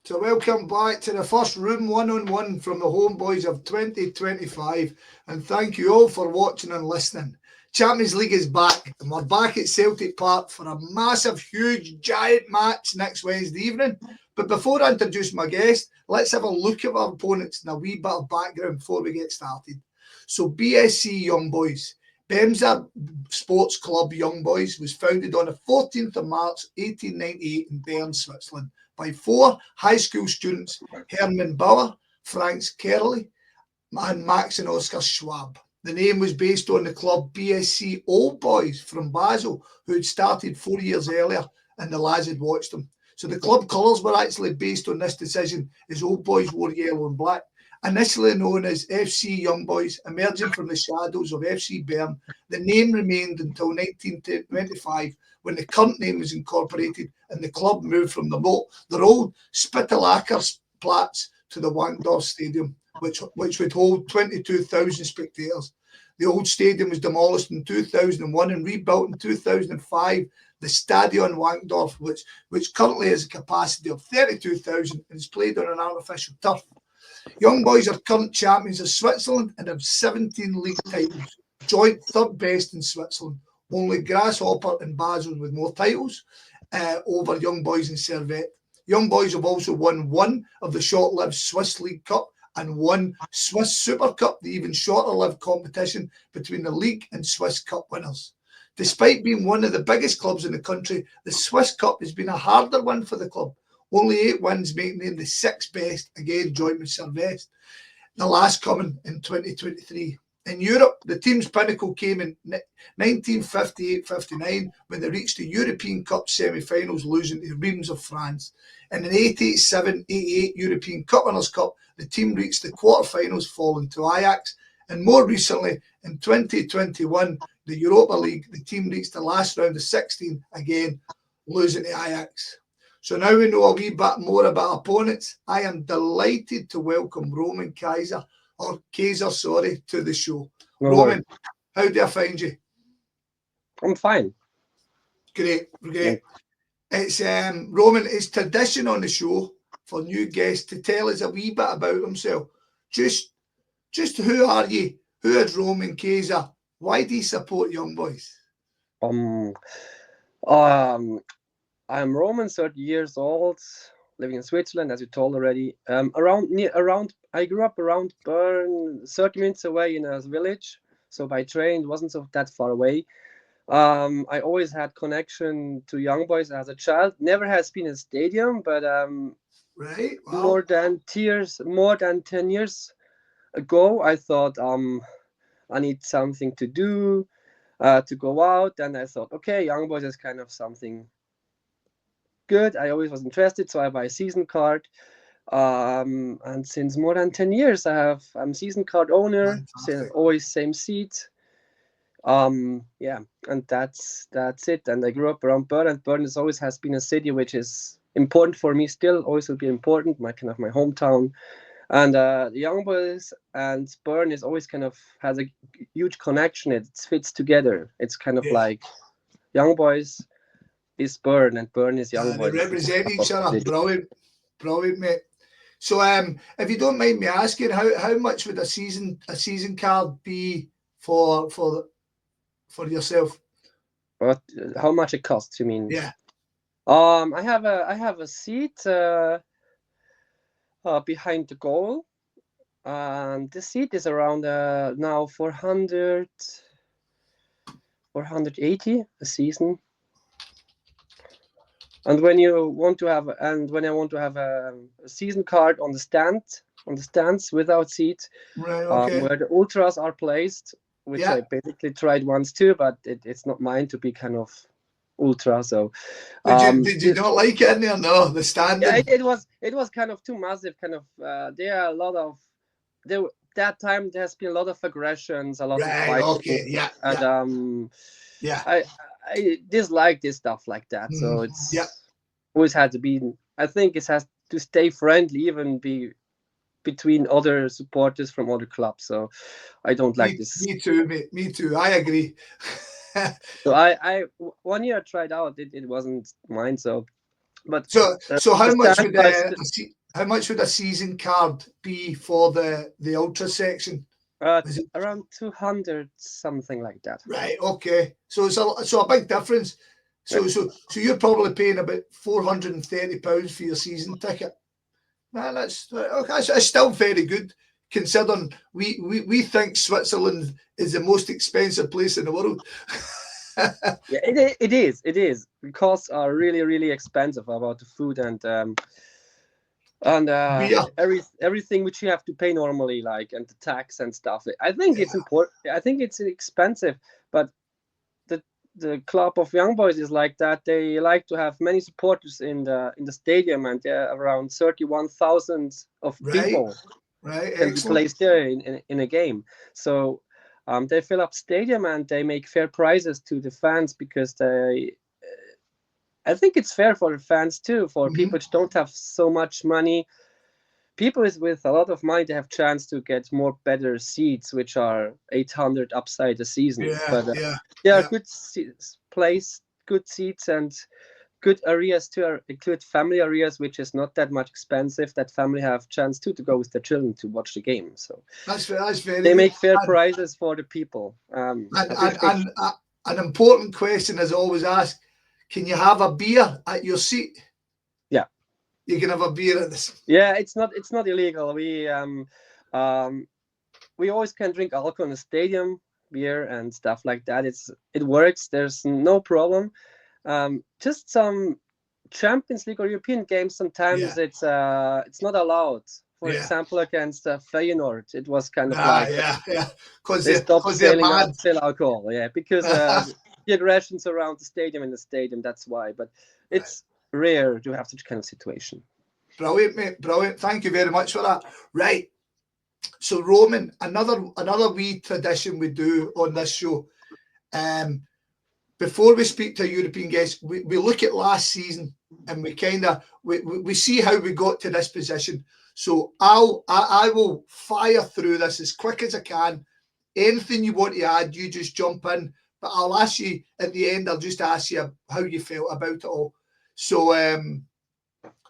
So welcome back to the first Room One-on-One from the Homeboys of 2025, and thank you all for watching and listening. Champions League is back, and we're back at Celtic Park for a massive, huge, giant match next Wednesday evening. But before I introduce my guest, let's have a look at our opponents and a wee bit of background before we get started. So BSC Young Boys. Bemza Sports Club Young Boys was founded on the 14th of March 1898 in Bern, Switzerland, by four high school students, Hermann Bauer, Franz Kerli, and Max and Oscar Schwab. The name was based on the club BSC Old Boys from Basel, who had started 4 years earlier, and the lads had watched them. So the club colours were actually based on this decision, as Old Boys wore yellow and black. Initially known as FC Young Boys, emerging from the shadows of FC Bern, the name remained until 1925, when the current name was incorporated and the club moved from their old Spittelacker Platz to the Wankdorf Stadium, which would hold 22,000 spectators. The old stadium was demolished in 2001 and rebuilt in 2005. The Stadion Wankdorf, which currently has a capacity of 32,000 and is played on an artificial turf. Young Boys are current champions of Switzerland and have 17 league titles, joint third best in Switzerland. Only Grasshopper and Basel with more titles over Young Boys and Servette. Young Boys have also won one of the short-lived Swiss League Cup and one Swiss Super Cup, the even shorter-lived competition between the league and Swiss Cup winners. Despite being one of the biggest clubs in the country, the Swiss Cup has been a harder one for the club. Only 8 wins, making them the 6th best, again joint with Servette, the last coming in 2023. In Europe, the team's pinnacle came in 1958-59 when they reached the European Cup semi-finals, losing to Reims of France. In the 87-88 European Cup Winners' Cup, the team reached the quarter-finals, falling to Ajax. And more recently, in 2021, the Europa League, the team reached the last round of 16, again losing to Ajax. So now we know a wee bit more about opponents. I am delighted to welcome Roman Käeser, to the show. No Roman, how do I find you? I'm fine. Great. It's Roman, it's tradition on the show for new guests to tell us a wee bit about themselves. Just who are you? Who is Roman Käeser? Why do you support Young Boys? I'm Roman, 30 years old, living in Switzerland, as you told already. I grew up around Bern, 30 minutes away in a village. So by train, it wasn't that far away. I always had connection to Young Boys as a child. Never has been a stadium, but right, wow. more than 10 years ago, I thought I need something to do, to go out, and I thought, okay, Young Boys is kind of something good. I always was interested, so I buy a season card. And since more than 10 years, I'm season card owner. Always same seat. And that's it. And I grew up around Bern, and Bern always has been a city which is important for me. Still, always will be important. My hometown. And the Young Boys and Bern is always kind of has a huge connection. It fits together. It's kind of like Young Boys is Bern and Bern is Young Boys. They represent each other. Brilliant, mate. So, if you don't mind me asking, how much would a season card be for yourself? What? How much it costs? You mean? Yeah. I have a seat behind the goal, and the seat is around now 480 a season. And when I want to have a season card on the stands without seat, right, okay. Where the ultras are placed, which I basically tried once too, but it's not mine to be kind of ultra. So did you not like it in there? No, the standing. Yeah, it was kind of too massive. Kind of there are a lot of that time there has been a lot of aggressions, a lot of fighting. Okay, yeah, and yeah. I dislike this stuff like that. So it's always had to be. I think it has to stay friendly, even be between other supporters from other clubs. So I don't like this. Me too, mate. Me too. I agree. So I 1 year I tried out. It wasn't mine. So, but so how much would How much would a season card be for the ultra section? Is it Around 200, something like that. right? Okay, so it's a big difference. So you're probably paying about £430 for your season ticket. Man, that's okay. It's still very good considering we think Switzerland is the most expensive place in the world. Yeah, it is. It is. The costs are really, really expensive about the food and Beer, everything which you have to pay normally, like, and the tax and stuff. I think it's yeah, important. I think it's expensive, but the club of Young Boys is like that. They like to have many supporters in the stadium, and around 31,000 of right, people right, can be excellent. placed there in a game. So they fill up stadium and they make fair prices to the fans because I think it's fair for the fans too. For Hmm. people which don't have so much money, people with a lot of money, they have chance to get more better seats, which are 800 upside the season. Yeah, But yeah, there are yeah. good place, good seats, and good areas too. Include family areas, which is not that much expensive. That family have chance too to go with their children to watch the game. So That's very they good. make fair prices for the people. And I and, think they. and an important question is always asked: can you have a beer at your seat? Yeah, You can have a beer at this. yeah. It's not illegal. Um, we always can drink alcohol in the stadium, beer and stuff like that. It works. There's no problem. Just some Champions League or European games. Yeah, Sometimes it's not allowed. For yeah. example, against Feyenoord, it was kind of like Yeah. Because they stopped they're selling mad. sell alcohol. Yeah, because the aggressions around the stadium in the stadium. That's why. But Right. it's rare to have such kind of situation. Brilliant, mate. Brilliant. Thank you very much for that. Right. So Roman, another wee tradition we do on this show. Um, before we speak to a European guest, we look at last season and we kind of we see how we got to this position. So I will fire through this as quick as I can. Anything you want to add, you just jump in. But I'll ask you at the end. I'll just ask you how you felt about it all. So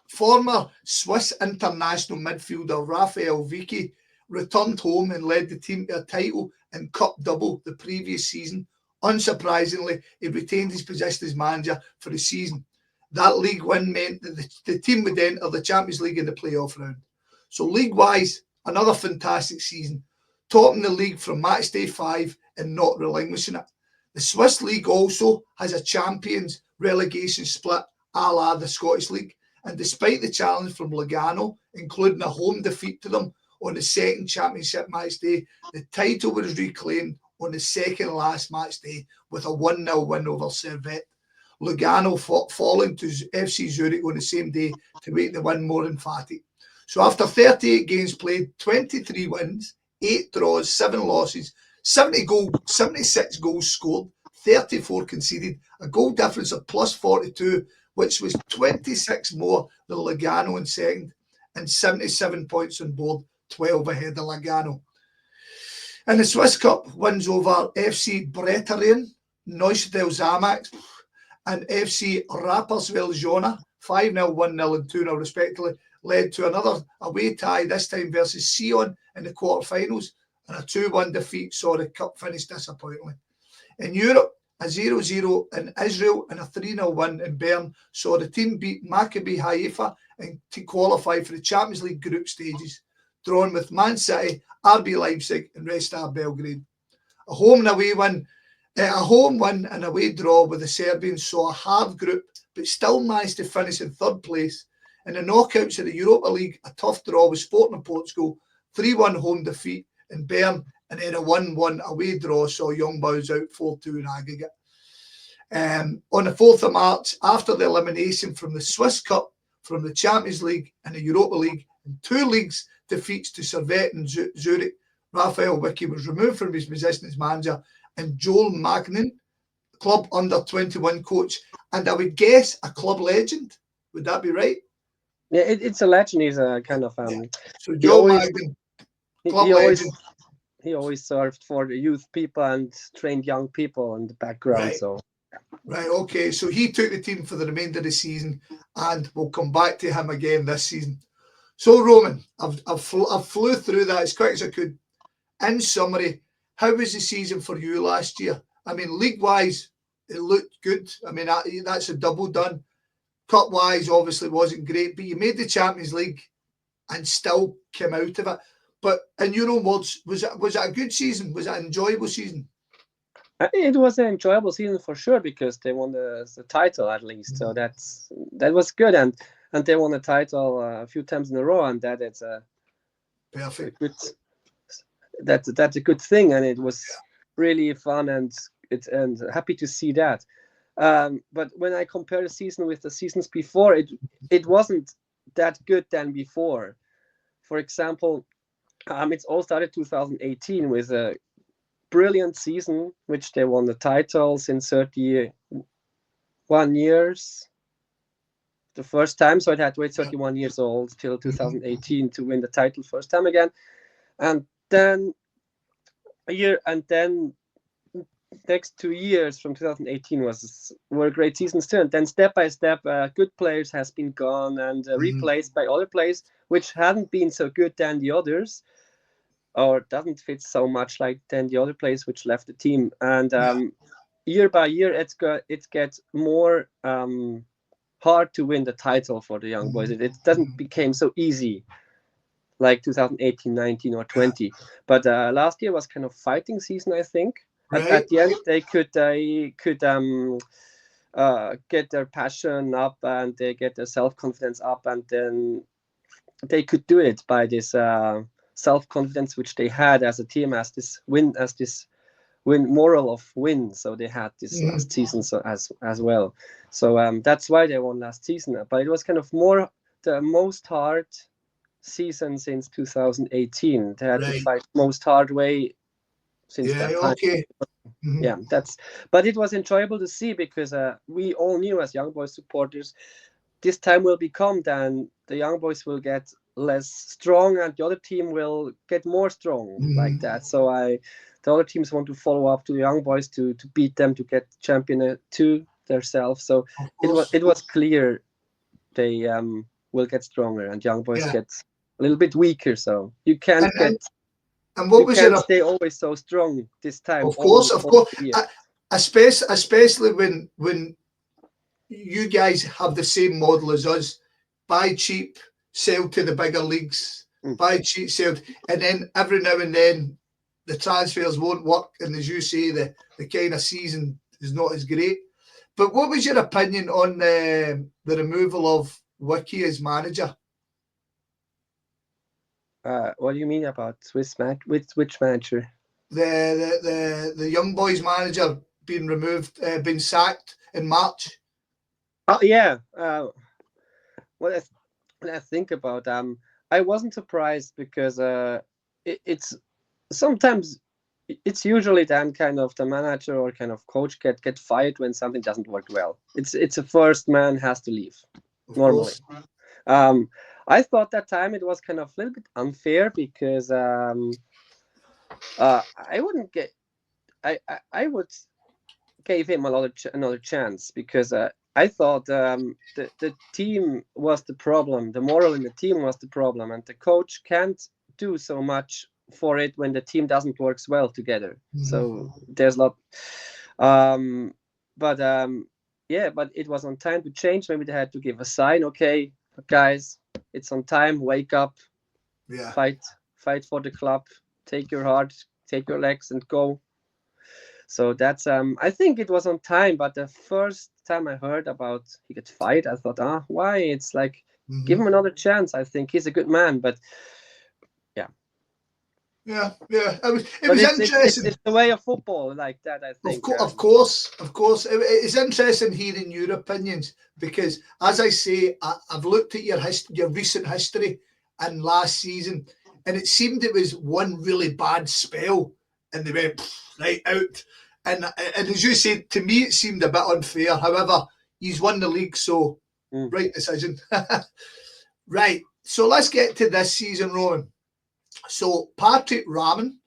former Swiss international midfielder Raphael Vicky returned home and led the team to a title and cup double the previous season. Unsurprisingly, he retained his position as manager for the season. That league win meant that the team would enter the Champions League in the playoff round. So league-wise, another fantastic season, topping the league from match day 5 and not relinquishing it. The Swiss League also has a champions relegation split a la the Scottish League. And despite the challenge from Lugano, including a home defeat to them on the second championship match day, the title was reclaimed on the second last match day with a 1-0 win over Servette. Lugano falling to FC Zurich on the same day to make the win more emphatic. So after 38 games played, 23 wins, 8 draws, 7 losses, 76 goals scored, 34 conceded, a goal difference of plus 42, which was 26 more than Lugano in second, and 77 points on board, 12 ahead of Lugano. In the Swiss Cup, wins over FC Bretagne, Neuchâtel Xamax, and FC Rapperswil Jona, 5-0, 1-0 and 2-0 respectively, led to another away tie, this time versus Sion in the quarterfinals, and a 2-1 defeat saw the cup finish disappointingly. In Europe, a 0-0 in Israel and a 3-0 win in Bern saw the team beat Maccabi Haifa and to qualify for the Champions League group stages, drawn with Man City, RB Leipzig and Red Star Belgrade. A home win and away draw with the Serbians saw a hard group but still managed to finish in third place. In the knockouts of the Europa League, a tough draw with Sporting Portugal, 3-1 home defeat in Bern, and then a 1-1 away draw saw Young Boys out 4-2 in aggregate. On the 4th of March, after the elimination from the Swiss Cup, from the Champions League and the Europa League, and 2 leagues defeats to Servette and Zurich, Raphael Vicky was removed from his position as manager, and Joel Magnin, club under-21 coach, and I would guess a club legend. Would that be right? Yeah, it's a legend. He's a kind of Yeah. So he Joel always Magnin, he, club he always legend. he always served for the youth people and trained young people in the background. Right. So Right, okay. So he took the team for the remainder of the season, and we'll come back to him again this season. So Roman, I've flew through that as quick as I could. In summary, how was the season for you last year? I mean, league-wise, it looked good. I mean, that's a double done. Cup-wise, obviously wasn't great, but you made the Champions League and still came out of it. But in your own words, was it a good season? Was it an enjoyable season? It was an enjoyable season for sure because they won the title at least, so that was good, and they won the title a few times in a row, and that it's a Perfect. good that's a good thing, and it was really fun, and happy to see that. But when I compare the season with the seasons before, it wasn't that good than before. For example, it's all started 2018 with a brilliant season, which they won the titles in 31 years. The first time, so it had to wait 31 years old till 2018 to win the title first time again, and then next 2 years from 2018 were great seasons too, and then step by step, good players has been gone and replaced by other players which hadn't been so good than the others, or doesn't fit so much like than the other players which left the team. And year by year, it gets more hard to win the title for the Young Boys. It doesn't become so easy like 2018, 19, or 20. But last year was kind of fighting season, I think. Right. At the end, they could get their passion up, and they get their self-confidence up, and then they could do it by this self-confidence which they had as a team, as this win moral of win. So they had this last season as well. So that's why they won last season. But it was kind of more the most hard season since 2018. They had to fight most hard way since that time. Okay. Yeah, but it was enjoyable to see because we all knew as Young Boys supporters, this time will become, then the Young Boys will get less strong and the other team will get more strong, like that. So the other teams want to follow up to the Young Boys to beat them, to get champion to themselves. So it was clear they will get stronger, and Young Boys get a little bit weaker. So you can't stay always so strong this time. Of course. Especially when you guys have the same model as us: buy cheap, sell to the bigger leagues. Buy cheap, sell, and then every now and then the transfers won't work, and as you say, the kind of season is not as great. But what was your opinion on the removal of Wiki as manager? What do you mean about which manager? The Young Boys manager being removed, being sacked in March. Oh yeah. What I think about I wasn't surprised because it's sometimes it's usually then kind of the manager or kind of coach get fired when something doesn't work well. It's a first man has to leave normally. I thought that time it was kind of a little bit unfair because I would give him another chance because I thought the team was the problem, the moral in the team was the problem, and the coach can't do so much for it when the team doesn't work well together. So there's a lot. But it was on time to change. Maybe they had to give a sign. Okay, guys, it's on time. Wake up. Yeah. Fight for the club. Take your heart, take your legs, and go. So that's I think it was on time. But the first time I heard about he got fired, I thought, why? It's like give him another chance. I think he's a good man, but yeah. Yeah. It was interesting. It's the way of football, like that, I think. Of course. It's interesting hearing your opinions because, as I say, I've looked at your recent history and last season, and it seemed it was one really bad spell, and they went right out. And as you said, to me, it seemed a bit unfair. However, he's won the league, so right decision. Right. So let's get to this season, Roman. So Patrick Roman,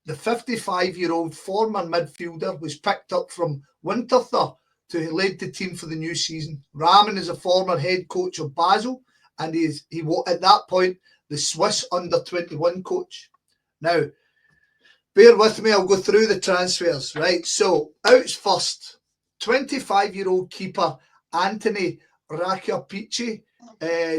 the 55-year-old former midfielder, was picked up from Winterthur to lead the team for the new season. Roman is a former head coach of Basel and he was at that point the Swiss under-21 coach. Now, bear with me, I'll go through the transfers, right? So, out's first, 25-year-old keeper Anthony Rakiapici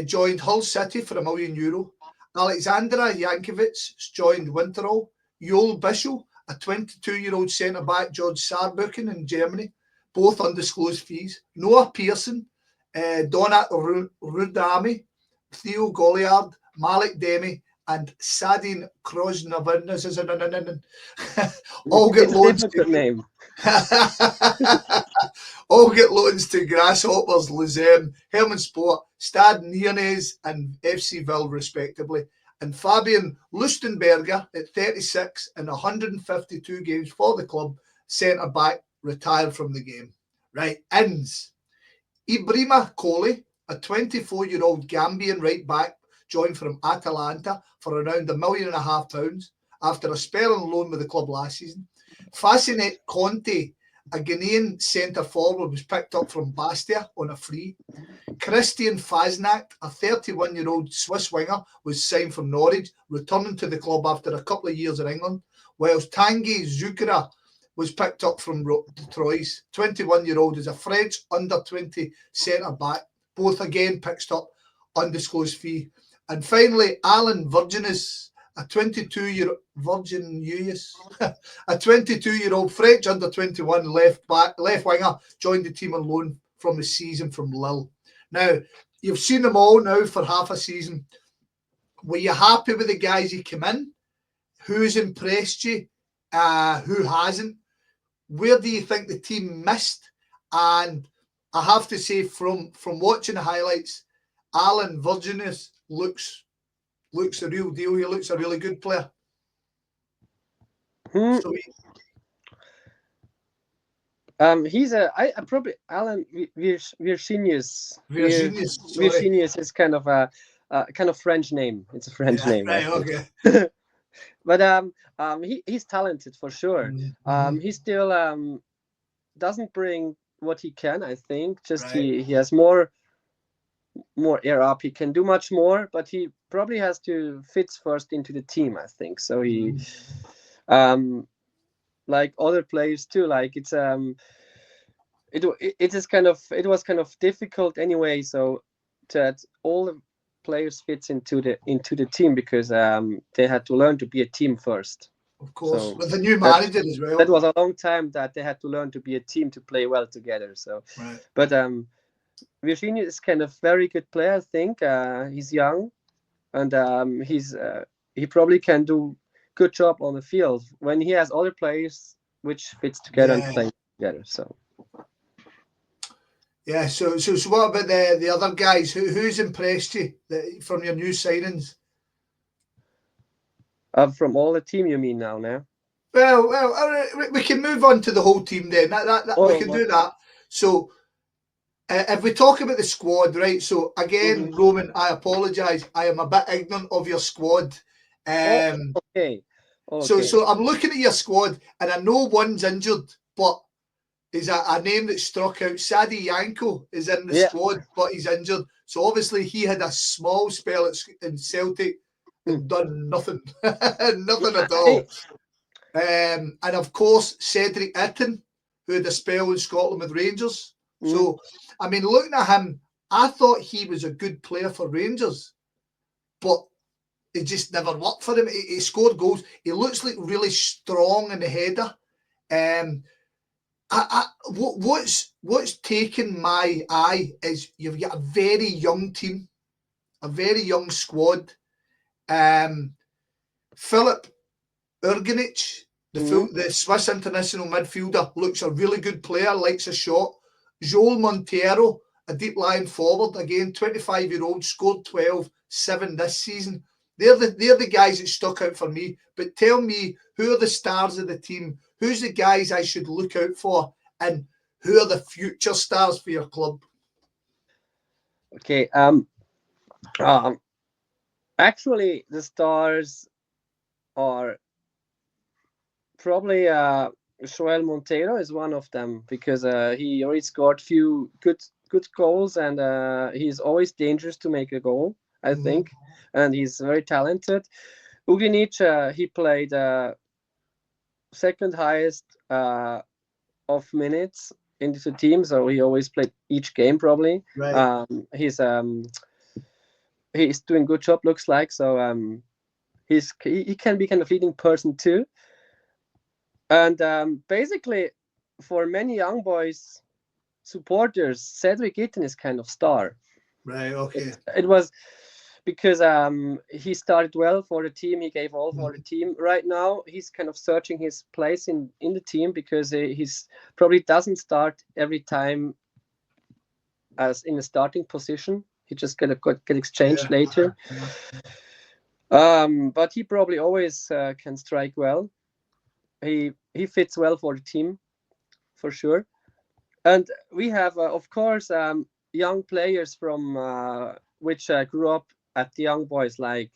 joined Hull City for €1 million. Alexandra Yankovic joined Winterthur. Joel Bischel, a 22-year-old centre-back, George Saarbrücken in Germany, both undisclosed fees. Noah Pearson, Donat Rudami, Theo Goliard, Malik Demi, and Sadin Krosnavin all get It's a loans difficult name. all get loans to Grasshoppers, Luzern, Helmand Sport, Stade Niernes, and FC Ville, respectively. And Fabian Lustenberger, at 36 and 152 games for the club, centre back, retired from the game. Right, ins. Ibrahima Koli, a 24-year-old Gambian right back, joined from Atalanta for around £1.5 million after a spell on loan with the club last season. Fascinet Conte, a Ghanaian centre forward, was picked up from Bastia on a free. Christian Fasnacht, a 31-year-old Swiss winger, was signed from Norwich, returning to the club after a couple of years in England, whilst Tanguy Zukira was picked up from Troyes. 21-year-old is a French under-20 centre-back, both again picked up, undisclosed fee. And finally, Alan Virginus, a 22-year-old a 22-year-old French under-21 left winger, joined the team on loan from the season from Lille. Now, you've seen them all now for half a season. Were you happy with the guys who came in? Who's impressed you? Who hasn't? Where do you think the team missed? And I have to say, from watching the highlights, Alan Virginus looks the real deal. He looks a really good player. So He's I probably Alan Virginius. Virginius Virginius is kind of a kind of French name. It's a French name. Right, okay. But he's talented for sure. Mm-hmm. He still doesn't bring what he can. I think just Right. he has more air up. He can do much more, but he probably has to fit first into the team. I think so. He like other players too. Like it was kind of difficult anyway. So that all the players fits into the team because they had to learn to be a team first. Of course, So with the new manager as well. That was a long time that they had to learn to be a team to play well together. So, right. But Virginia is kind of very good player. I think he's young, and he probably can do good job on the field when he has other players which fits together and play together. So. Yeah. So what about the other guys? Who's impressed you from your new signings? From all the team, you mean now? Well, we can move on to the whole team then. We can do that. So, if we talk about the squad, right? So again, Roman, I apologise. I am a bit ignorant of your squad. Okay. So I'm looking at your squad, and I know one's injured, but is a name that struck out. Sadi Yanko is in the squad, but he's injured. So obviously he had a small spell in Celtic and done nothing, nothing at all. And of course Cedric Itten, who had a spell in Scotland with Rangers. So I mean, looking at him, I thought he was a good player for Rangers, but it just never worked for him. He scored goals. He looks like really strong in the header. What's taken my eye is you've got a very young team, a very young squad. Philip Urganic, the Swiss international midfielder, looks a really good player, likes a shot. Joel Montero, a deep line forward, again, 25-year-old, scored 12, 7 this season. They're the guys that stuck out for me. But tell me, who are the stars of the team? Who's the guys I should look out for? And who are the future stars for your club? Okay. Actually, the stars are probably Joel Montero is one of them because he already scored few good good goals, and he's always dangerous to make a goal, I think, and he's very talented. Uginic, he played second highest of minutes into the team, so he always played each game probably. Right. He's doing good job, looks like. So he can be kind of leading person too. And basically, for many young boys supporters, Cedric Itten is kind of star. Right. Okay. It was because he started well for the team. He gave all for the team. Right now, he's kind of searching his place in the team because he's probably doesn't start every time as in a starting position. He just get exchanged later. But he probably always can strike well. He fits well for the team, for sure. And we have, of course, young players from which grew up at the Young Boys, like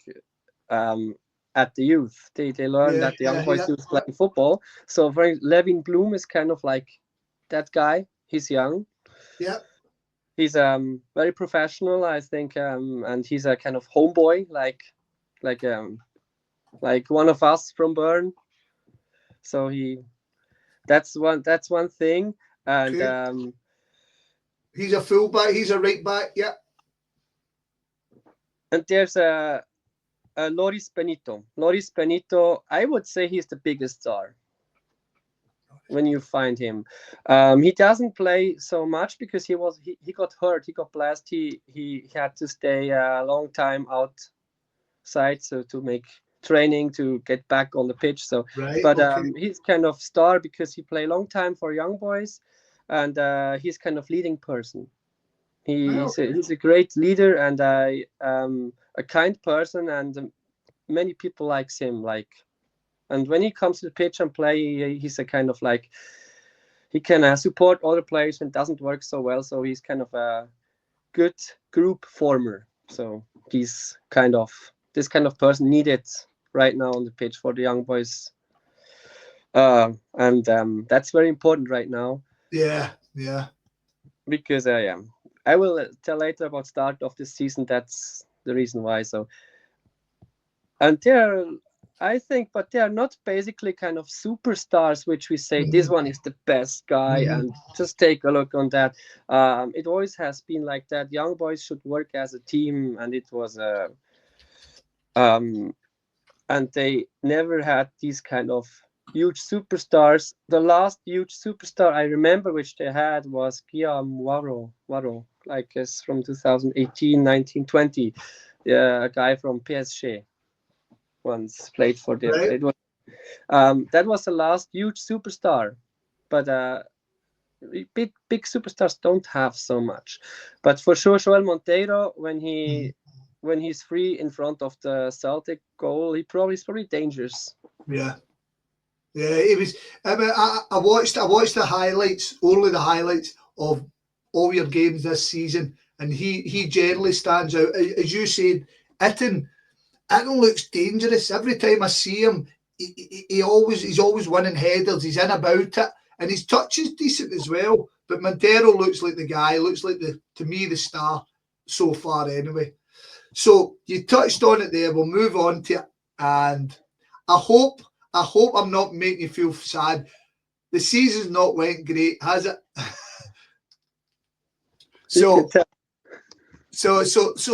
at the youth. They learned that the Young Boys youth playing football. So for Levin Bloom is kind of like that guy. He's young. Yeah. He's very professional, I think, and he's a kind of homeboy, like one of us from Bern. So that's one thing. And okay. He's a fullback. He's a right back. Yeah. And there's Loris Benito. Loris Benito, I would say he's the biggest star when you find him. He doesn't play so much because he got hurt. He got blessed. He had to stay a long time outside, so to make training to get back on the pitch. So, right, but okay. He's kind of star because he play long time for Young Boys, and he's kind of leading person. He's a great leader and a kind person, and many people likes him. And when he comes to the pitch and play, he's a kind of like he can support other players when it doesn't work so well. So he's kind of a good group former. So he's this kind of person needed right now on the pitch for the Young Boys, and that's very important right now. Yeah. Because I will tell later about start of the season. That's the reason why. So, and I think, but they are not basically kind of superstars, which we say this one is the best guy, and just take a look on that. It always has been like that. Young Boys should work as a team, and it was and they never had these kind of huge superstars. The last huge superstar I remember which they had was Guillaume Waro, like it's from 2018, 19, 20. A guy from PSG once played for them. Right. It was that was the last huge superstar, but big superstars don't have so much. But for sure, Joel Monteiro, when he's free in front of the Celtic goal, he's probably dangerous. Yeah, it was. I mean, I watched the highlights, only the highlights of all your games this season, and he generally stands out. As you said, Itten looks dangerous every time I see him. He's always winning headers. He's in about it, and his touch is decent as well. But Montero looks like the guy. Looks like to me the star so far anyway. So you touched on it there. We'll move on to it, and I hope I'm not making you feel sad. The season's not went great, has it? So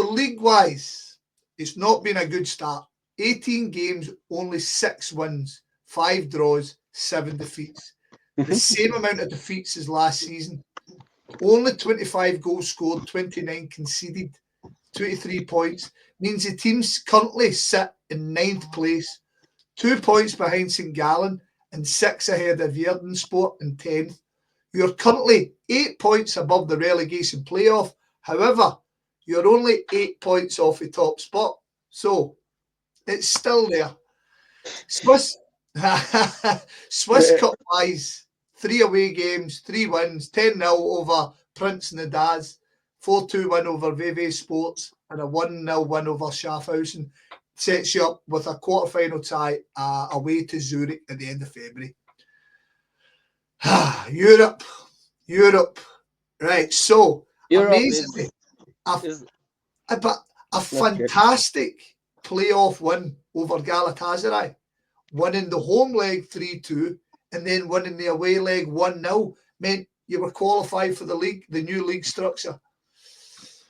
league wise, it's not been a good start. 18 games, only 6 wins, 5 draws, 7 defeats. The same amount of defeats as last season. Only 25 goals scored, 29 conceded, 23 points. Means the teams currently sit in 9th place, 2 points behind St Gallen and 6 ahead of Verdensport in 10th. You're currently 8 points above the relegation playoff. However, you're only 8 points off the top spot. So it's still there. Swiss Cup wise, 3 away games, 3 wins, 10-0 over Prince Nadaz, 4-2 win over VV Sports, and a 1-0 win over Schaffhausen. Sets you up with a quarter-final tie away to Zurich at the end of February. Europe. Right, so Europe amazingly, is but a not good. fantastic playoff win over Galatasaray, winning the home leg 3-2 and then winning the away leg 1-0 meant you were qualified for the league, the new league structure.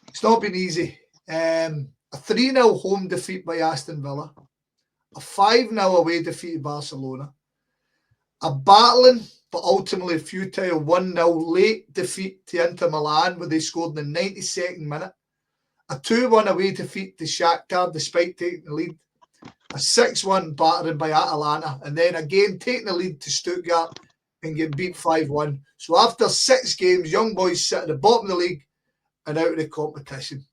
It's not been easy. A 3-0 home defeat by Aston Villa, a 5-0 away defeat at Barcelona, a battling but ultimately futile 1-0 late defeat to Inter Milan where they scored in the 92nd minute, a 2-1 away defeat to Shakhtar despite taking the lead, a 6-1 battering by Atalanta, and then again taking the lead to Stuttgart and get beat 5-1. So after 6 games, Young Boys sit at the bottom of the league and out of the competition.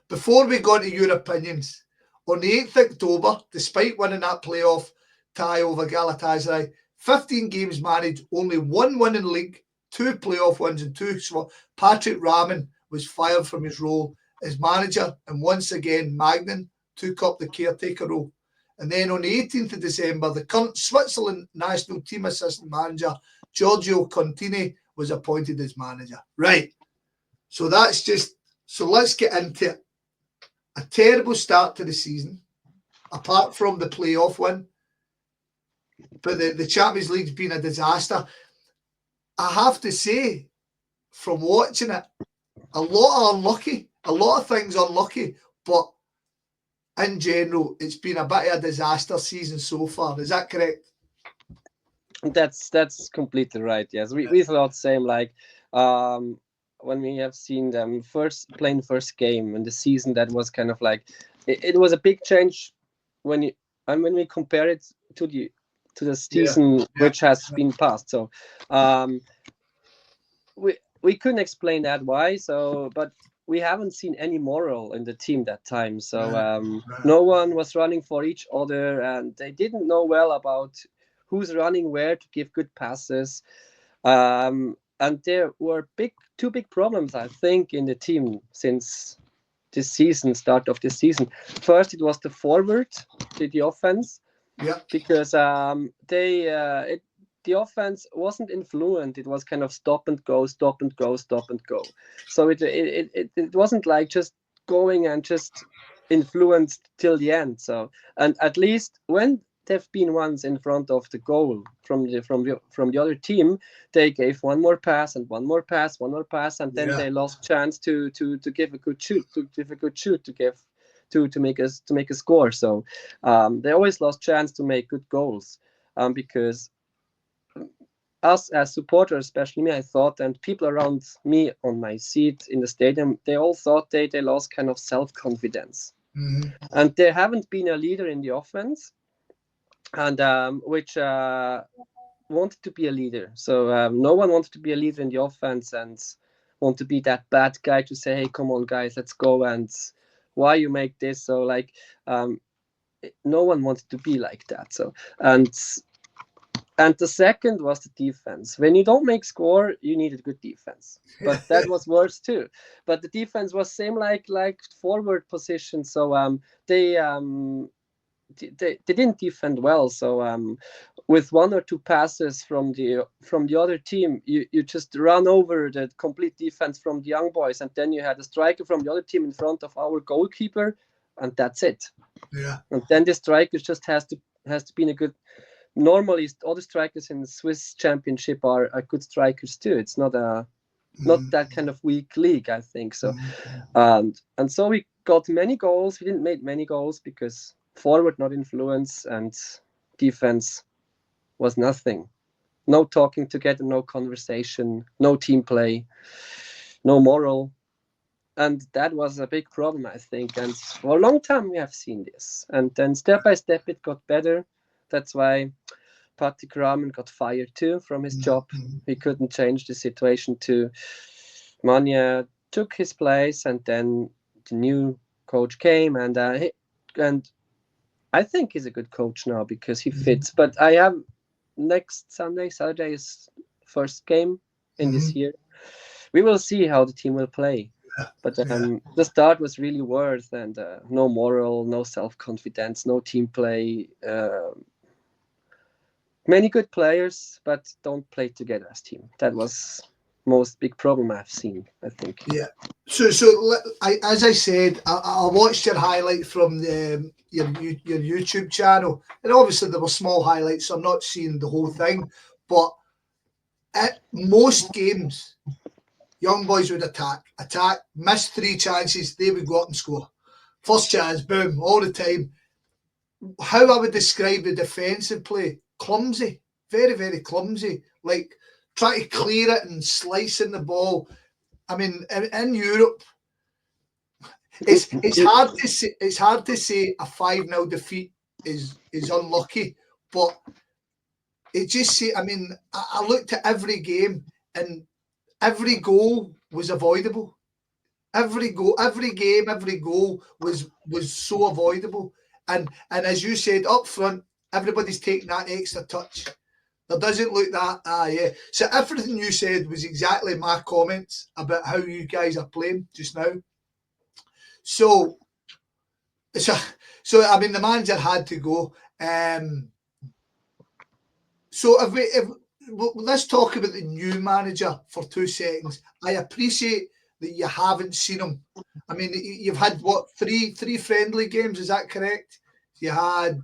Before we go into your opinions, on the 8th of October, despite winning that playoff tie over Galatasaray, 15 games managed, only 1 win in the league, 2 playoff wins and 2. So Patrick Raman was fired from his role as manager, and once again Magnan took up the caretaker role. And then on the 18th of December, the current Switzerland national team assistant manager, Giorgio Contini, was appointed as manager. Right. So let's get into it. A terrible start to the season, apart from the playoff win. But the Champions League's been a disaster. I have to say, from watching it, a lot of things unlucky, but in general, it's been a bit of a disaster season so far. Is that correct? That's completely right. Yes, we thought same. Like when we have seen them playing first game in the season, that was kind of like it was a big change when we compare it to the season which has been passed. So we couldn't explain that why. So but we haven't seen any moral in the team that time. So no one was running for each other, and they didn't know well about who's running where to give good passes. And there were two big problems, I think, in the team since this season, start of this season. First, it was the forward, the offense, because the offense wasn't influent. It was kind of stop and go, stop and go, stop and go. So it wasn't like just going and just influenced till the end. So, and at least when they've been once in front of the goal from the other team, they gave one more pass, and then they lost chance to give a good shoot, to make a score. So they always lost chance to make good goals, because us as supporters, especially me, I thought, and people around me on my seat in the stadium, they all thought they lost kind of self-confidence. Mm-hmm. And there haven't been a leader in the offense, and which wanted to be a leader. So no one wanted to be a leader in the offense and want to be that bad guy to say, hey, come on guys, let's go, and why you make this. So like no one wanted to be like that. So and the second was the defense. When you don't make score, you needed good defense. But that was worse too. But the defense was same like forward position. So they didn't defend well. So with one or two passes from the other team, you just run over the complete defense from the Young Boys, and then you had a striker from the other team in front of our goalkeeper, and that's it. Yeah. And then the striker just has to be a good. Normally, all the strikers in the Swiss Championship are good strikers too. It's not that kind of weak league, I think. So, and so we got many goals. We didn't make many goals because forward not influence, and defense was nothing. No talking together, no conversation, no team play, no moral. And that was a big problem, I think. And for a long time we have seen this. And then step by step it got better. That's why Patrick Raman got fired too from his job. He couldn't change the situation to Mania took his place, and then the new coach came, and I think he's a good coach now because he fits. But I have next Saturday is first game in this year. We will see how the team will play. But the start was really worse, and no moral, no self-confidence, no team play. Many good players, but don't play together as team. That was most big problem I've seen, I think. Yeah. As I said, I watched your highlight from your YouTube channel, and obviously there were small highlights, so I'm not seeing the whole thing. But at most games, Young Boys would attack, miss 3 chances, they would go up and score. First chance, boom, all the time. How I would describe the defensive play: clumsy, very, very clumsy. Like trying to clear it and slicing the ball. I mean, in Europe, it's hard to say a 5-0 defeat is unlucky, but it just I mean, I looked at every game and every goal was avoidable. Every game, every goal was so avoidable. And as you said up front, everybody's taking that extra touch. There doesn't look that, yeah. So everything you said was exactly my comments about how you guys are playing just now. So I mean, the manager had to go. So let's talk about the new manager for 2 seconds. I appreciate that you haven't seen him. I mean, you've had what, three friendly games? Is that correct? You had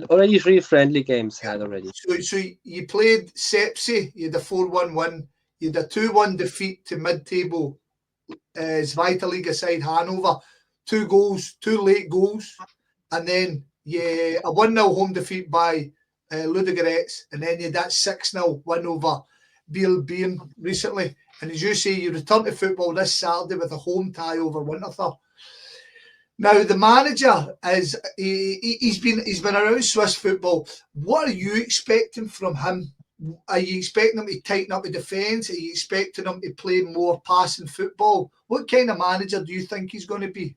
already 3 friendly games had already. So you played Sepsi. You had a 4-1 win. You had a 2-1 defeat to mid-table Zweitliga side Hanover. 2 goals, 2 late goals, and then a 1-0 home defeat by Ludogorets, and then you had that 6-0 win over Biel recently. And as you say, you return to football this Saturday with a home tie over Winterthur. Now the manager he's been around Swiss football. What are you expecting from him? Are you expecting him to tighten up the defence? Are you expecting him to play more passing football? What kind of manager do you think he's going to be?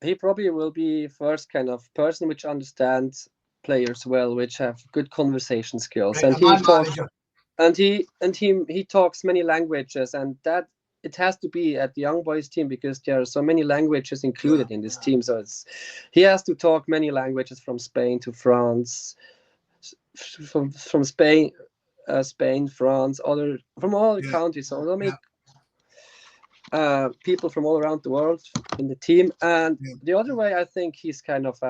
He probably will be first kind of person which understands players well, which have good conversation skills, right, and he talks many languages, and that it has to be at the Young Boys team because there are so many languages included in this team. So he has to talk many languages from Spain to France, from Spain, France, from all the countries. So they'll make people from all around the world in the team. And the other way, I think he's kind of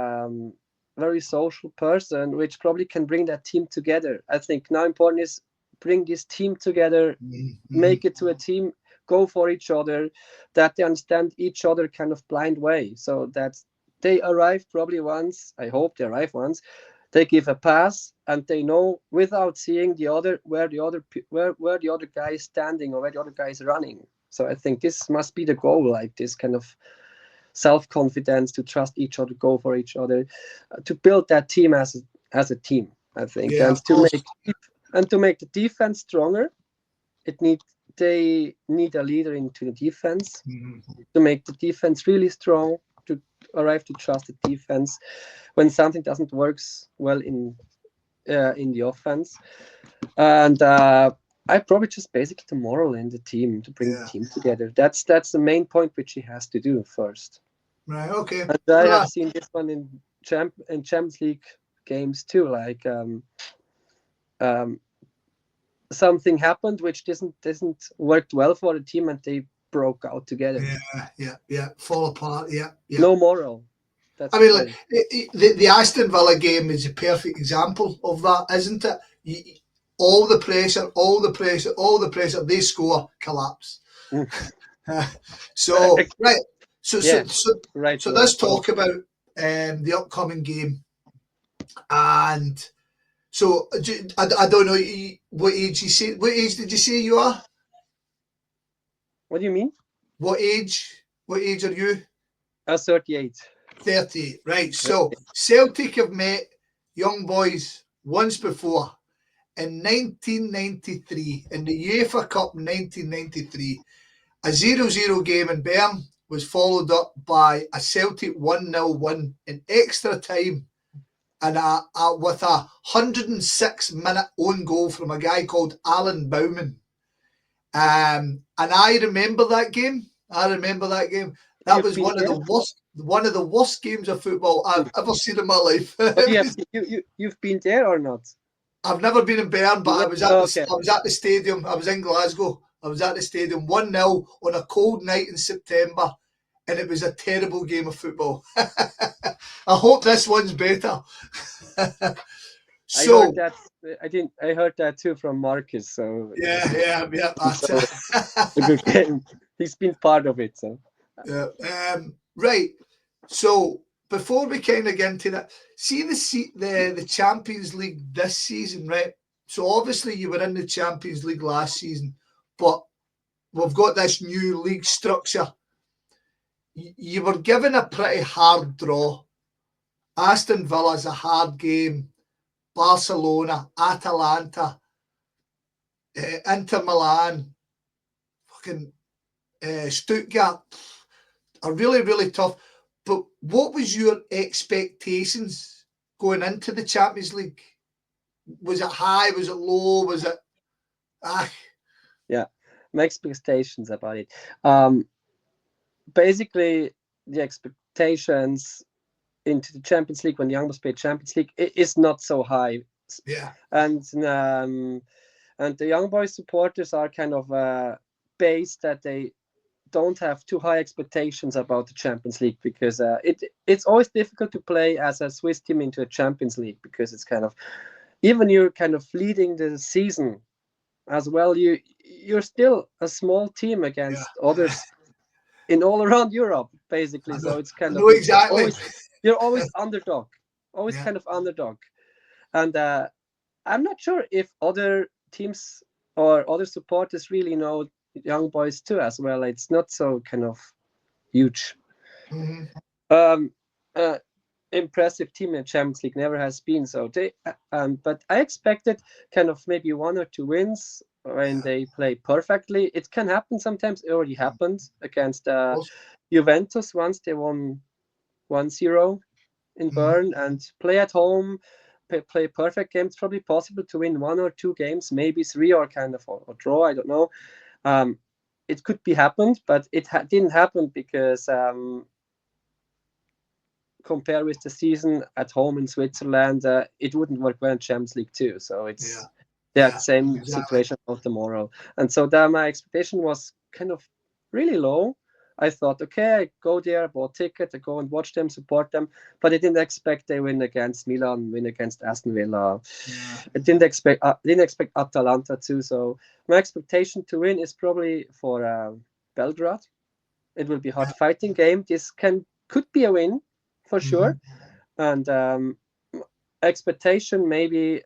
very social person, which probably can bring that team together. I think now important is bring this team together, make it to a team, go for each other, that they understand each other kind of blind way, so that they arrive probably once, I hope they arrive once, they give a pass and they know without seeing the other where the other guy is standing or where the other guy is running. So I think this must be the goal, like this kind of self-confidence, to trust each other, go for each other, to build that team as a team, I think. And to make the defense stronger, they need a leader into the defense to make the defense really strong, to arrive to trust the defense when something doesn't work well in the offense. And I probably just basically the moral in the team, to bring the team together. That's the main point which he has to do first. Right. Okay. And I have seen this one in Champions League games too. Like something happened which didn't work well for the team, and they broke out together. Yeah. Fall apart. Yeah. No moral. I mean, like, the Aston Villa game is a perfect example of that, isn't it? All the pressure, they score, collapse. So let's talk about the upcoming game. And so I don't know what age you say. What age did you say you are? What do you mean? What age are you? 38. 38, right. So Celtic have met Young Boys once before in 1993, in the UEFA Cup 1993. A 0-0 game in Bern was followed up by a Celtic 1-0 win in extra time, and with a 106-minute own goal from a guy called Alan Bowman. And I remember that game. That was one of the worst games of football I've ever seen in my life. But you've been there or not? I've never been in Bern, but I was at Okay. I was at the stadium. I was in Glasgow. I was at the stadium 1-0 on a cold night in September, and it was a terrible game of football. I hope this one's better. I heard So that. I heard that too from Marcus. So yeah. so a good game. He's been part of it. So Yeah. Right. So before we kind of get into that, see the Champions League this season, right? So obviously you were in the Champions League last season, but we've got this new league structure. You were given a pretty hard draw. Aston Villa's a hard game. Barcelona, Atalanta, Inter Milan, fucking Stuttgart are really, really tough. But what was your expectations going into the Champions League? Was it high? Was it low? Was it yeah, my expectations about it. Basically, the expectations into the Champions League when Young Boys play Champions League is not so high. Yeah. And the Young Boys supporters are kind of based that they don't have too high expectations about the Champions League, because it's always difficult to play as a Swiss team into a Champions League, because it's kind of, even you're kind of leading the season as well, you're still a small team against others in all around Europe, basically. So it's kind of exactly. You're always underdog, always Yeah. kind of underdog. And I'm not sure if other teams or other supporters really know Young Boys too as well. It's not so kind of huge. Mm-hmm. Impressive team in Champions League, never has been. So they but I expected kind of maybe 1 or 2 wins when they play perfectly. It can happen sometimes. It already happened against Juventus once. They won 1-0 in Bern, and play at home, play perfect game. It's probably possible to win 1 or 2 games, maybe 3, or kind of or draw. I don't know. It could be happened, but it didn't happen because compare with the season at home in Switzerland, it wouldn't work well in Champions League too. So it's that same situation of the moral. And so that my expectation was kind of really low. I thought, okay, I go there, bought ticket, I go and watch them, support them, but I didn't expect they win against Milan, win against Aston Villa. I didn't expect Atalanta too. So my expectation to win is probably for Belgrade. It will be a hard fighting game. This could be a win for sure. And expectation maybe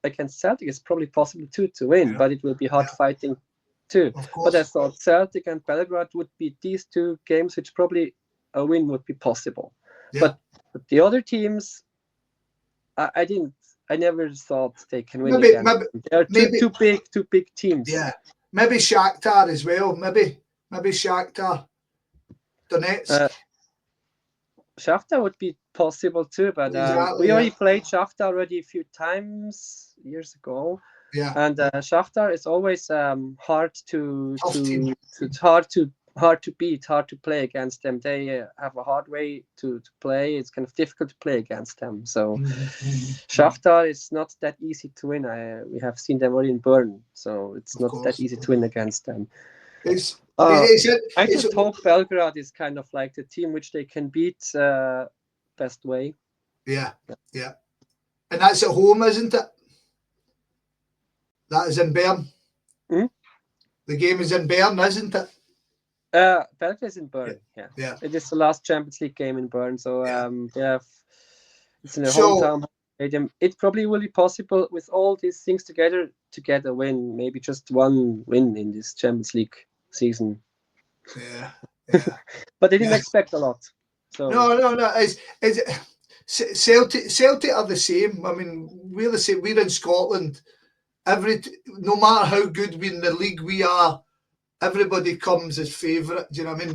against Celtic is probably possible too to win, but it will be hard fighting too. But I thought Celtic and Belgrade would be these 2 games which probably a win would be possible. But the other teams, I never thought they can win against them. They're too big teams. Yeah, maybe Shakhtar as well. Maybe Shakhtar Donetsk. Shakhtar would be possible too, but we already played Shakhtar already a few times years ago. Yeah. And Shakhtar is always hard to beat, hard to play against them. They have a hard way to play. It's kind of difficult to play against them. So Shakhtar is not that easy to win. We have seen them already in Bern, so it's not that easy to win against them. I just hope Belgrade is kind of like the team which they can beat best way. Yeah. And that's at home, isn't it? That is in Bern. The game is in Bern, isn't it? Belgrade is in Bern. Yeah. It is the last Champions League game in Bern, so it's in a hometown stadium. It probably will be possible with all these things together to get a win. Maybe just 1 win in this Champions League season. Yeah. But they didn't expect a lot. So no. Celtic are the same. I mean, we're the same. We're in Scotland. No matter how good we in the league we are, everybody comes as favourite. Do you know what I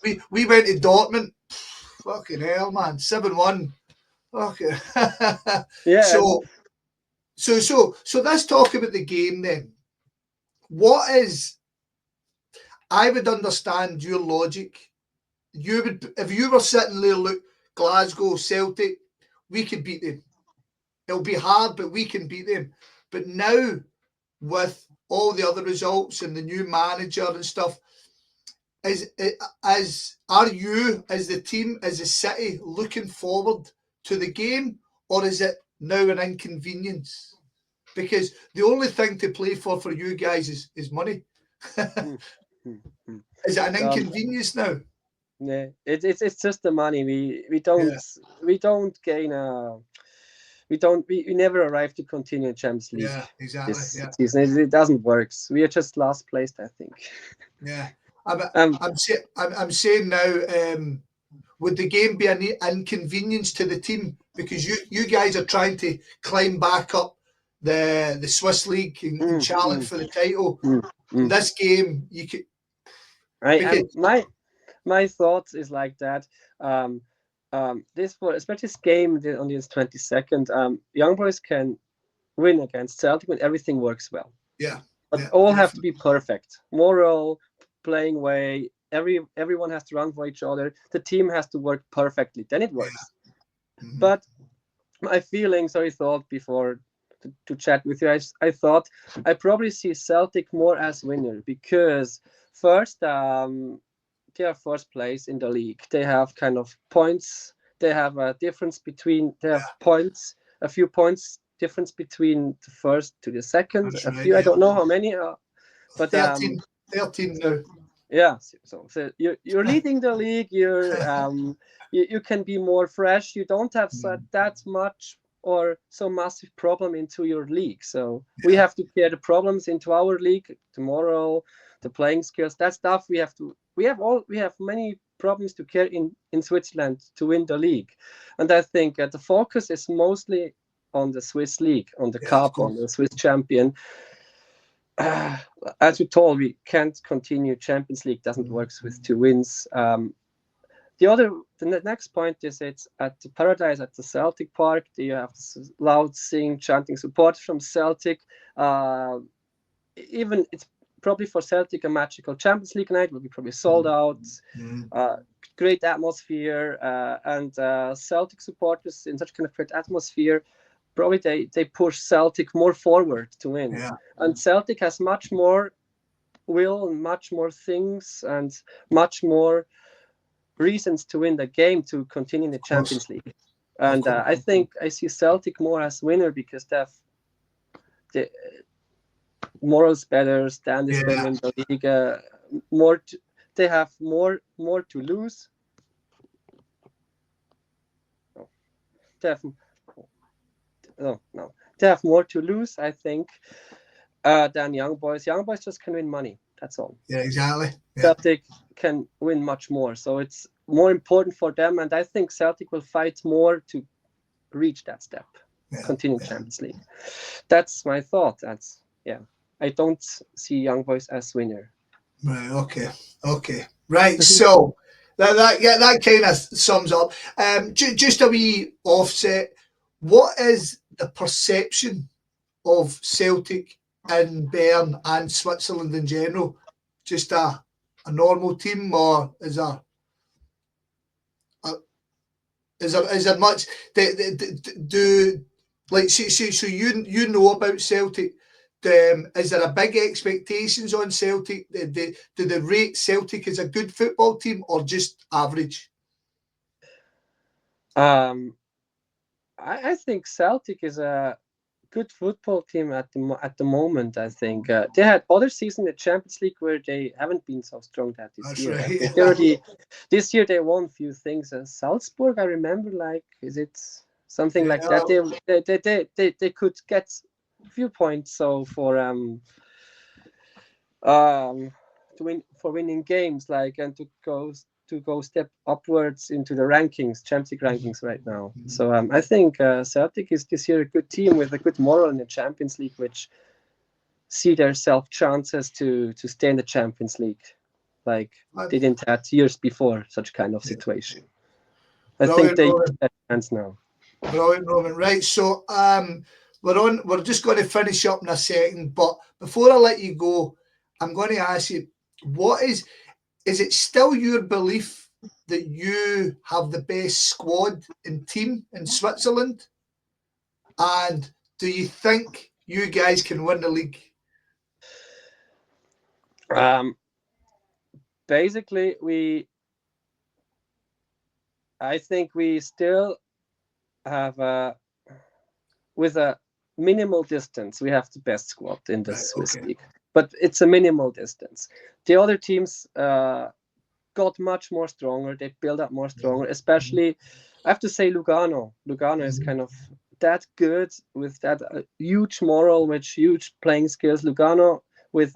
mean? we went to Dortmund. Fucking hell, man! 7-1. Okay. So let's talk about the game then. What is? I would understand your logic. You would, if you were sitting there, look, Glasgow, Celtic, we could beat them. it'll be hard, but we can beat them. But now, with all the other results and the new manager and stuff, are you, as the team, as a city, looking forward to the game, or is it now an inconvenience? Because the only thing to play for you guys is money. Mm, mm, mm. Is it an Um, inconvenience now? yeah, it's just the money. We Yeah, don't gain we never arrive to continue in Champions League yeah, exactly. this Yeah, season. It doesn't work. We are just last placed, I think. yeah. I'm Um, I'm saying now, would the game be an inconvenience to the team because you guys are trying to climb back up the Swiss league and mm, challenge mm, for the title? mm, And mm. this game, you could I because am my thoughts is like that. Um, this for especially this game on the 22nd. Young Boys can win against Celtic when everything works well. yeah, But yeah, all have to definitely. be perfect. Moral, playing way, everyone has to run for each other. The team has to work perfectly. Then it Yeah. works. Mm-hmm. But my feelings, I thought before to chat with you, I thought I probably see Celtic more as winner because first, they are first place in the league. They have kind of points. They have a difference between. They have Yeah, points, a few points difference between the first to the second. that's A right. few, I Yeah, don't know how many, but 13 now. yeah. So you're leading the league. You can be more fresh. You don't have that much or so massive problem into your league. So we Yeah, have to carry the problems into our league tomorrow. The playing skills, that stuff we have to. We have many problems to carry in Switzerland to win the league, and I think the focus is mostly on the Swiss league, on the yeah, of cup, on course. the Swiss champion. As we told, we can't continue. Champions League doesn't work with 2 wins. The next point is it's at the Paradise at the Celtic Park. You have loud singing, chanting support from Celtic. Even it's probably for Celtic a magical Champions League night. Will be probably sold out. Mm-hmm. Great atmosphere and Celtic supporters in such kind of great atmosphere. Probably they push Celtic more forward to win, Yeah, and Celtic has much more will and much more things and much more reasons to win the game to continue in the of course, Champions League. of And course. I think I see Celtic more as winner because they have the morals better, standards better Yeah, in the league. More, they have more to lose. No, they have no, they have more to lose. I think than Young Boys. Young Boys just can win money. That's all. yeah, exactly. Yeah, Celtic can win much more. So it's more important for them. And I think Celtic will fight more to reach that step, yeah, continue yeah. Champions League. That's my thought. Yeah. I don't see Young Boys as winner. Right. Okay. Okay. Right. So that kind of sums up. Just a wee offset. What is the perception of Celtic in Bern and Switzerland in general? Just a normal team, or a is there much do like so you know about Celtic? Is there a big expectations on Celtic? Do they rate Celtic as a good football team or just average? Um, I think Celtic is a good football team at the moment. I think they had other season in the Champions League where they haven't been so strong that this That's year. I right. think they already this year they won a few things. Salzburg, I remember, like is it something like Yeah, that? They could get a few points. So for um to win for winning games like and to go step upwards into the rankings, Champions League rankings right now. So I think Celtic is this year a good team with a good moral in the Champions League, which see their self chances to stay in the Champions League, like they didn't have years before such kind of situation. I think brilliant, they use Roman. their chance now. Brilliant, Roman. Right, so we're just going to finish up in a second, but before I let you go, I'm going to ask you, what is it still your belief that you have the best squad and team in Switzerland? And do you think you guys can win the league? Basically, I think we still have with a minimal distance, we have the best squad in the Swiss league, but it's a minimal distance. The other teams got much more stronger. They build up more stronger, especially I have to say Lugano. Lugano is kind of that good with that huge moral, with huge playing skills. Lugano with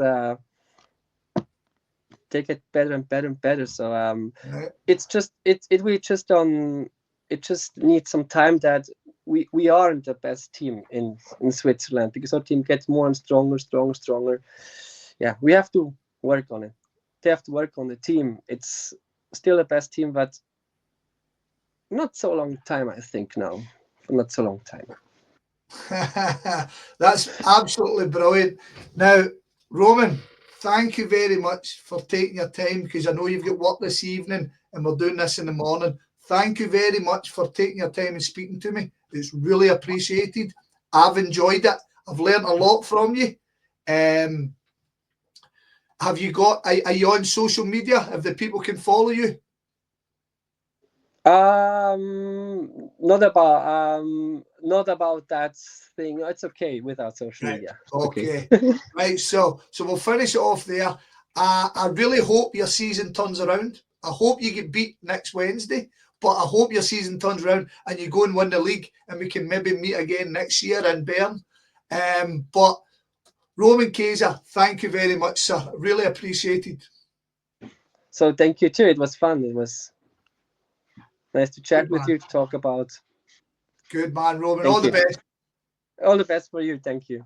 they get better and better and better. So it's just it just needs some time that we aren't the best team in Switzerland, because our team gets more and stronger. Yeah, we have to work on it. They have to work on the team. It's still the best team, but not so long time, I think now. Not so long time. That's absolutely brilliant. Now, Roman, thank you very much for taking your time, because I know you've got work this evening and we're doing this in the morning. Thank you very much for taking your time and speaking to me. It's really appreciated. I've enjoyed it. I've learned a lot from you. Have you got, are you on social media if the people can follow you? Not about that thing. It's okay without social media. Okay. Right. So we'll finish it off there. I really hope your season turns around. I hope you get beat next Wednesday, but I hope your season turns around and you go and win the league, and we can maybe meet again next year in Bern. But Roman Käeser, thank you very much, sir. Really appreciated. So thank you too. It was fun. It was nice to chat with you, to talk about. Good man, Roman. Thank All the best. All the best for you. Thank you.